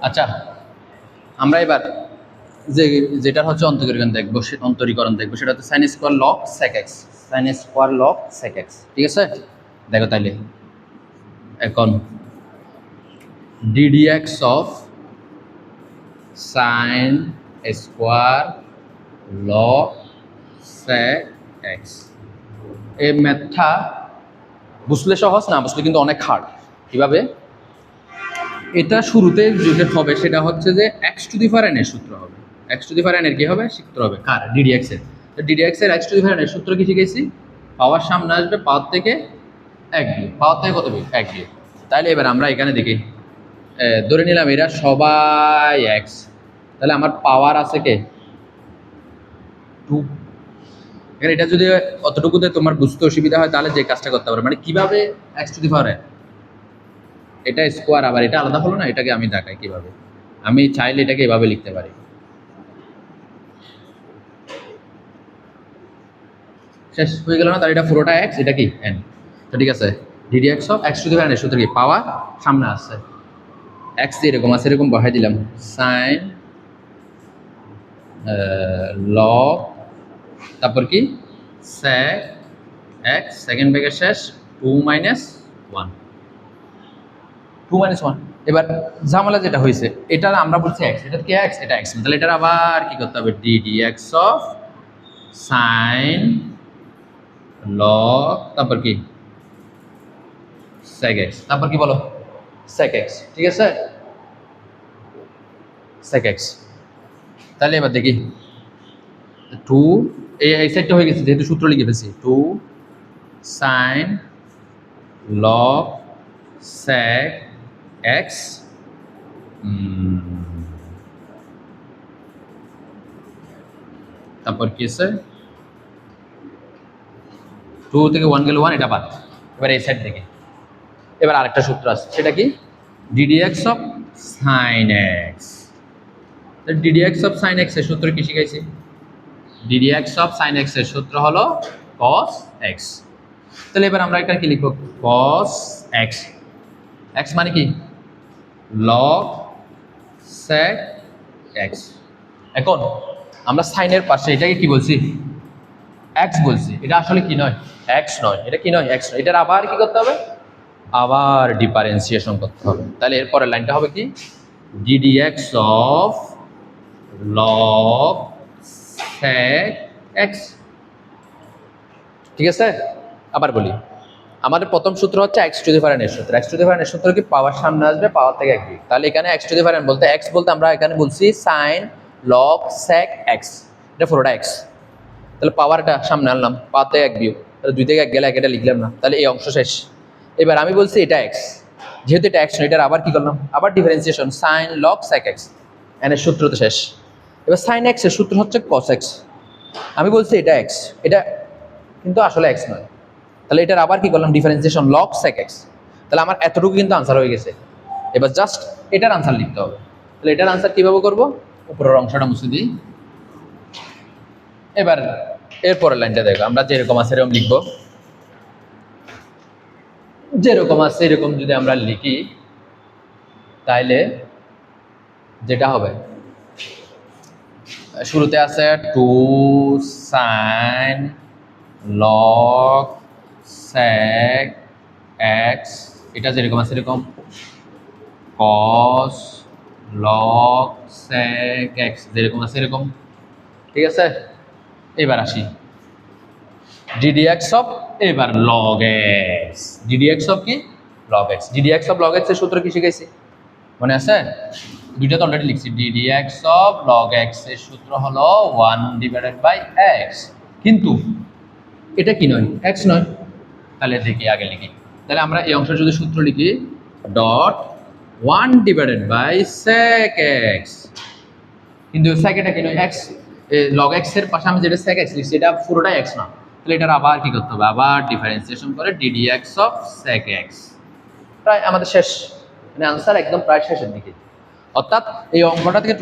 আচ্ছা, আমরা এবার যেটা হচ্ছে অন্তরীকরণ দেখবো সেটা হচ্ছে sine square log sec x. Sine square log sec x, ঠিক আছে? দেখো তাইলে এখন ddx of sine square log sec x, এই ম্যাথটা বুঝলে সহজ, না বুঝলে কিন্তু অনেক হার্ড। কিভাবে? এটা শুরুতে যেটা হবে সেটা হচ্ছে যে x to the power N এর সূত্র হবে। X to the power N এর কি হবে? সূত্র হবে কার? ddx এর। তো ddx এর x to the power N এর সূত্র কি শিখেছি? পাওয়ার সামনে আসবে, পাওয়ার থেকে এক বিয়োগ। পাওয়ার থেকে কত বিয়োগ? এক বিয়োগ। তাহলে এবার আমরা এখানে দেখি, ধরে নিলাম এরা সবাই এক্স, তাহলে আমার পাওয়ার আছে কে? 2। এখানে এটা যদি অতটুকুতে তোমার বুঝতে অসুবিধা হয় তাহলে যে কাজটা করতে পারো, মানে কিভাবে x to the power N, এটা স্কোয়ার আবার এটা আলাদা হলো না, এটাকে আমি দেখাই কিভাবে। আমি চাইলে এটাকে এভাবে লিখতে পারি, শেষ হয়ে গেল না? তাহলে এটা পুরোটা এক্স, এটা কি এন। তো ঠিক আছে, ddx of x to the power N এর সূত্র কি? পাওয়ার সামনে আছে, এক্স এরকম আছে, এরকম বসাই দিলাম, সাইন লগ, তারপর কি সেক এক্স, সেকেন্ড ব্র্যাকেট শেষ, 2 - 1, 2 - 1। এবার ঝামেলা যেটা হয়েছে, এটা আমরা বলছি এক্স, এটা কি এক্স, এটা এক্স, তাহলে এটার আবার কি করতে হবে? ddx অফ সাইন লগ, তারপর কি সেক এক্স, তারপর কি বলো? সেক এক্স, ঠিক আছে? Sec x. তাহলে এবার দেখি 2, এই সাইডটা হয়ে গেছে যেহেতু সূত্র লিখে ফেলছি, 2 সাইন লগ সেক এক্স, তারপর কি আছে? 2 থেকে 1 গেল 1, এটা বাদ। এবার এই সাইড থেকে এবার আরেকটা সূত্র আছে, সেটা কি? ddx of sine x. ddx of sine x এর সূত্র কি শিখাইছি? ddx অফ সাইন এক্স এর সূত্র হলো cos x। তাহলে এবার আমরা এটা কি লিখবো? cos x, x মানে কি? log sec x। এখন আমরা সাইনের পাশে এটাকে কি বলছি? x বলছি। এটা আসলে কি নয়? x নয়। এটা কি নয়? x নয়। এটার আবার কি করতে হবে? আবার ডিফারেন্সিয়েশন করতে হবে। তাহলে এরপরের লাইনটা হবে কি? ddx of log sec x, ঠিক আছে? আবার বলি, আমাদের প্রথম সূত্র হচ্ছে x to the power N এর সূত্র। X to the power N এর সূত্র কি? পাওয়ার সামনে আসবে, পাওয়ার থেকে এক বিয়োগ। তাহলে এখানে x to the power N বলতে এক্স বলতে আমরা এখানে বলছি সাইন লগ সেক এক্স, এটা পুরোটা এক্স। তাহলে পাওয়ারটা সামনে আনলাম, পাওয়ার থেকে এক বিয়োগ, তাহলে 2 থেকে 1 গেলে এটা লিখলাম না, তাহলে এই অংশ শেষ। এবার আমি বলছি এটা এক্স, যেহেতু এটা এক্স নয়, এটার আবার কি করলাম? আবার differentiation, sine log sec x, n এর সূত্র তো শেষ। এবার সাইন এক্স এর সূত্র হচ্ছে কস এক্স। আমি বলছি এটা এক্স, এটা কিন্তু আসলে এক্স নয়, তাহলে এটার আবার কি করলাম? Differentiation log sec x. তাহলে আমার এতটুকু কিন্তু আনসার হয়ে গেছে। এবার জাস্ট এটার আনসার লিখতে হবে। তাহলে এটার আনসার কিভাবে করব? উপরের অংশটা মুছে দিই। এবার এরপরের লাইনটা দেখো, আমরা যেরকম আছে এরকম লিখবো, যেরকম আছে এরকম যদি আমরা লিখি তাইলে যেটা হবে, শুরুতে আছে 2 সাইন লগ সেক এক্স, এটা যেরকম আছে এরকম cos log sec x, যেরকম আছে এরকম, ঠিক আছে? এবার আসি ddx অফ, এবার log x, ddx অফ কি? log x। ddx of log x এর সূত্র কি শিখাইছি? মনে আছে? দুইটা তো অলরেডি লিখছি। ddx অফ log x এর সূত্র হলো 1/x, কিন্তু এটা কি নয়? x নয়। তাহলে দেখি আগে লিখি, তাহলে আমরা এই অংশ যদি সূত্র লিখি, ডট 1/sec x, কিন্তু sec এটা কি নয়? x। log x এর পাশে আমি যেটা sec x লিখছি এটা পুরোটাই x না, তাহলে এটার আবার কি করতে হবে? আবার ডিফারেন্সিয়েশন করে ddx অফ sec x। প্রায় আমাদের শেষ, মানে আনসার একদম প্রায় শেষের দিকে। অর্থাৎ এই অঙ্কটা থেকে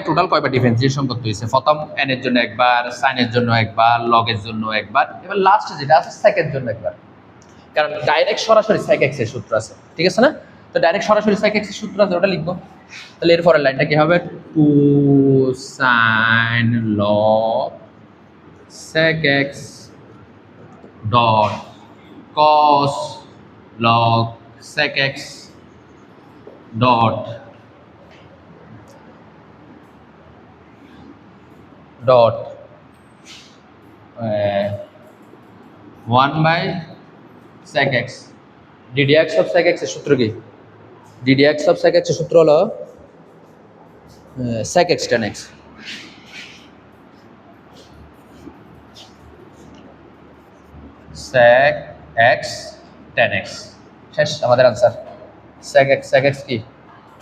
টোটাল কয়বার ডিফারেন্সিয়েশন করতে হয়েছে? প্রথম n এর জন্য একবার, সাইনের জন্য একবার, লগের জন্য একবার, এবার লাস্টে যেটা আছে সেকের জন্য একবার। কারণ ডাইরেক্ট সরাসরি sec x এর সূত্র আছে, ঠিক আছে না? তো ডাইরেক্ট সরাসরি sec x এর সূত্র আছে, ওটা লিখবো। তাহলে এর পরের লাইনটা কি হবে, 2 sin log sec x dot cos log sec x dot 1/sec x ddx of sec x এর সূত্র কি, ddx of sec x এর সূত্র হলো sec x tan x। sec x tan x শেষ আমাদের आंसर। sec x কি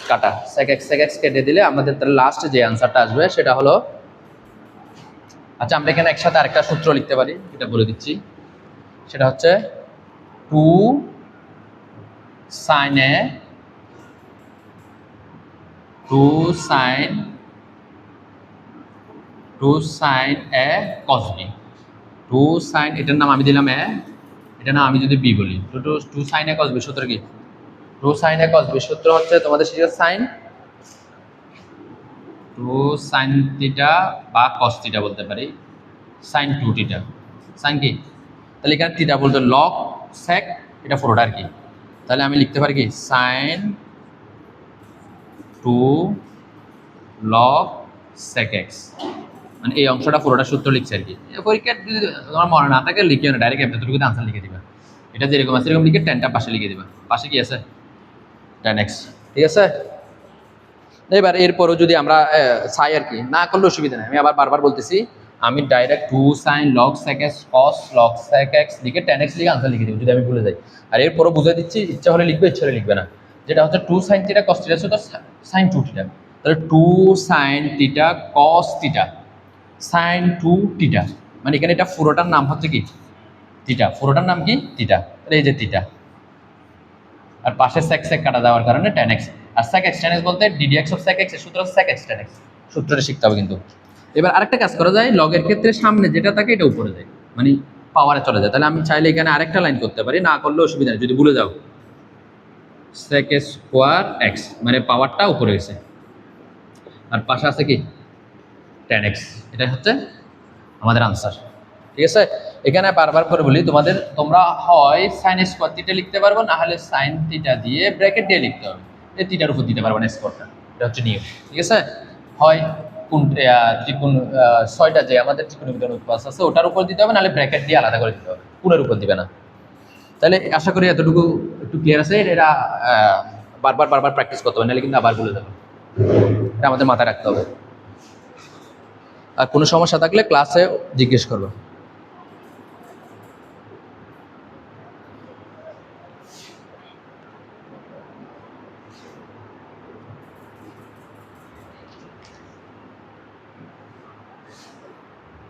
কাটা, sec x কেটে দিলে আমাদের তার লাস্ট যে आंसरটা আসবে সেটা হলো, আচ্ছা আমরা এখানে একসাথে আরেকটা সূত্র লিখতে পারি, এটা বলে দিচ্ছি। সেটা হচ্ছে 2 sin a 2 sin a cos b, 2 sin এটার নাম আমি দিলাম a, এটার নাম আমি যদি b বলি, 2 sin a cos b সূত্র কি, 2 sin a cos b সূত্র হচ্ছে তোমাদের শিখে sin 2 sin থিটা বা cos থিটা বলতে পারি, sin 2 থিটা, sin কি, তাহলে এখানে থিটা বলতে log sec, এটা পুরোটা আর কি, তাহলে আমি লিখতে পারি কি sin 2 log sec x, মানে এই অংশটা পুরোটা সূত্র লিখছে আর কি। পরীক্ষা যদি তোমার মনে না থাকে লিখিও না, ডাইরেক্ট এতটুকুতে আনসার লিখে দিবা, এটা যেরকম আছে এরকম লিখে টেনটা পাশে লিখে দিবা, পাশে কি আছে tan x, ঠিক আছে। এবার এরপরও যদি আমরা চাই আর কি, না করলে অসুবিধা নেই, আমি আবার বারবার বলতেছি, আমি direct 2 sin log sec x cos log sec x লিখে tan x লিখে আনসার লিখে দেবো যদি আমি ভুলে যাই। আর এরপরও বুঝিয়ে দিচ্ছি, ইচ্ছা হলে লিখবে, ইচ্ছা হলে লিখবে না, যেটা হচ্ছে 2 sin থিটা cos থিটা তো sin 2 থিটা, তাহলে 2 sin theta cos theta sin 2 theta, মানে এখানে এটা পুরোটার নাম হচ্ছে কি থিটা, পুরোটার নাম কি থিটা, এই যে থিটা, আর পাশে sec sec কাটা দেওয়ার কারণে tan x, আর sec x tan x বলতে ddx of sec x এর সূত্র sec x tan x, সূত্রটা শিখতে হবে কিন্তু। এবার আরেকটা কাজ করা যায়, লগের ক্ষেত্রে সামনে যেটা থাকে এটা উপরে যায়, মানে পাওয়ারে চলে যায়, তাহলে আমি চাইলে এখানে আরেকটা লাইন করতে পারি, না করলে অসুবিধা নেই যদি ভুলে যাও, sec স্কোয়ার x মানে পাওয়ারটা উপরে গেছে, আর পাশে আছে কি tan x, এটা হচ্ছে আমাদের আনসার, ঠিক আছে। এখানে বারবার করে বলি তোমাদের, তোমরা হয় sin স্কোয়ার থিটা লিখতে পারবো, না হলে sin থিটা দিয়ে ব্র্যাকেট দিয়ে লিখতে হবে, এই থিটার উপর দিতে পারবো না স্কোয়ারটা, এটা হচ্ছে নিয়ম, ঠিক আছে। হয় কোন ত্রিকোণ 6টা যে আমাদের ত্রিকোণমিতির অনুপাত আছে ওটার উপর দিতে হবে, নাহলে ব্র্যাকেট দিয়ে আলাদা করে দিতে হবে, কোণের উপর দিবে না। তাহলে আশা করি এতটুকু একটু ক্লিয়ার আছে, এটা বারবার প্র্যাকটিস করতে হবে, নাহলে কিন্তু আবার ভুলে যাবে, এটা আমাদের মাথায় রাখতে হবে। আর কোনো সমস্যা থাকলে ক্লাসে জিজ্ঞেস করবে।